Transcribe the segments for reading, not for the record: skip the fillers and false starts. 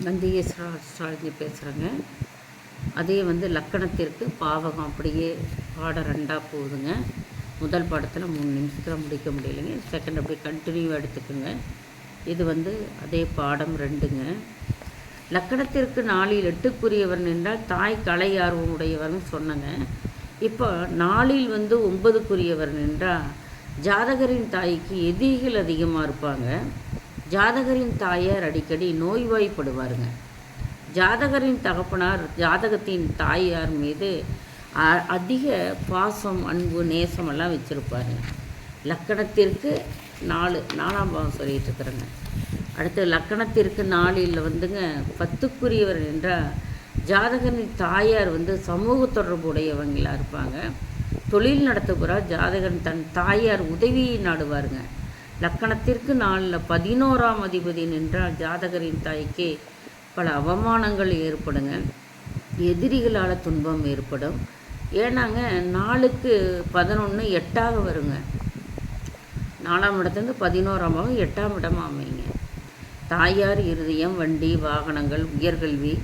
நந்திகேஸ்வரா ஸ்டாலினி பேசுகிறேங்க. அதே லக்கணத்திற்கு பாவகம் அப்படியே பாடம் 2ஆக போகுதுங்க. முதல் பாடத்தில் 3 நிமிஷத்தில் முடிக்க முடியலைங்க. செகண்ட் அப்படியே கண்டினியூவாக எடுத்துக்கோங்க. இது அதே பாடம் 2ங்க. லக்கணத்திற்கு 4இல் 8க்குரியவர் என்றால் தாய் கலை ஆர்வம் உடையவர்னு சொன்னங்க. இப்போ 4இல் 9க்குரியவர் என்றால் ஜாதகரின் தாய்க்கு எதிரிகள் அதிகமாக இருப்பாங்க. ஜாதகரின் தாயார் அடிக்கடி நோய்வாய்ப்படுவாருங்க. ஜாதகரின் தகப்பனார் ஜாதகத்தின் தாயார் மீது அதிக பாசம், அன்பு, நேசமெல்லாம் வச்சுருப்பாருங்க. லக்கணத்திற்கு 4ஆம் பாவம் சொல்லிகிட்டு இருக்கிறேங்க. அடுத்து லக்கணத்திற்கு 4இல் 10க்குரியவர் என்றால் ஜாதகரின் தாயார் சமூக தொடர்பு உடையவங்களாக இருப்பாங்க. தொழில் நடத்துகிறார் ஜாதகன் தன் தாயார் உதவியை நாடுவாருங்க. லக்கணத்திற்கு 4இல் 11ஆம் அதிபதி நின்றால் ஜாதகரின் தாய்க்கு பல அவமானங்கள் ஏற்படுங்க. எதிரிகளால் துன்பம் ஏற்படும். ஏன்னாங்க 4க்கு 11 8ஆக வருங்க. 4ஆம் இடத்துலேருந்து 11ஆம் பாவம் 8ஆம் இடமாக அமைங்க. தாயார் இருதயம், வண்டி, வாகனங்கள், உயர்கல்வி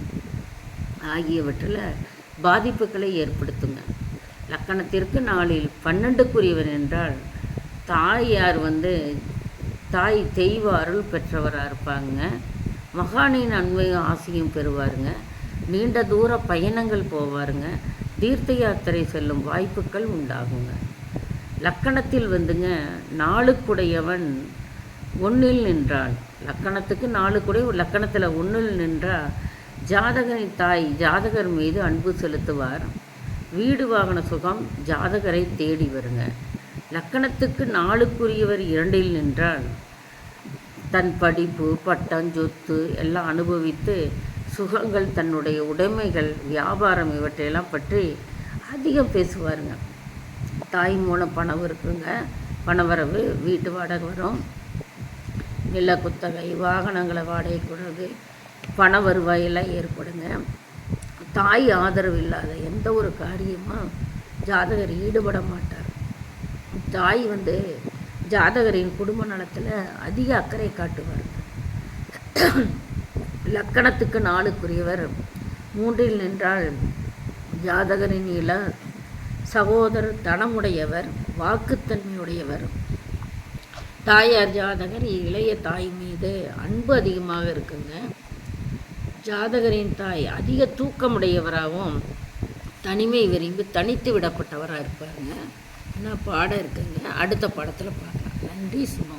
ஆகியவற்றில் பாதிப்புகளை ஏற்படுத்துங்க. லக்கணத்திற்கு 4இல் 12க்குரியவர் என்றால் தாயார் தாய் தெய்வ அருள் பெற்றவராக இருப்பாங்க. மகானின் அன்பையும் ஆசையும் பெறுவாருங்க. நீண்ட தூர பயணங்கள் போவாருங்க. தீர்த்த யாத்திரை செல்லும் வாய்ப்புகள் உண்டாகுங்க. லக்கணத்தில் 4க்குடையவன் 1இல் நின்றால், லக்கணத்துக்கு 4க்குடைய லக்கணத்தில் 1இல் நின்றால் ஜாதகரின் தாய் ஜாதகர் மீது அன்பு செலுத்துவார். வீடு வாகன சுகம் ஜாதகரை தேடி வருங்க. லக்கணத்துக்கு 4க்குரியவர் 2இல் நின்றால் தன் படிப்பு, பட்டம், சொத்து எல்லாம் அனுபவித்து சுகங்கள், தன்னுடைய உடைமைகள், வியாபாரம் இவற்றையெல்லாம் பற்றி அதிகம் பேசுவாருங்க. தாய் மூலம் பணம் இருக்குங்க, பணவரவு, வீட்டு வாடகை வரும், நில குத்தகை, வாகனங்களை வாடகை கொடுறது, பண வருவாயெல்லாம் ஏற்படுங்க. தாய் ஆதரவு இல்லாத எந்த ஒரு காரியமும் ஜாதகர் ஈடுபட மாட்டார். தாய் ஜாதகரின் குடும்ப நலத்தில் அதிக அக்கறை காட்டுவார். லக்கணத்துக்கு 4க்குரியவர் 3இல் நின்றால் ஜாதகரின் சகோதரர் தனமுடையவர், வாக்குத்தன்மையுடையவர். தாயார் ஜாதகர் இளைய தாய் மீது அன்பு அதிகமாக இருக்குங்க. ஜாதகரின் தாய் அதிக தூக்கமுடையவராகவும் தனிமை விரும்பி தனித்து விடப்பட்டவராக இருப்பாருங்க. என்ன பாடம் இருக்குங்க, அடுத்த பாடத்தில் பார்க்கலாம். நன்றி. சும்மா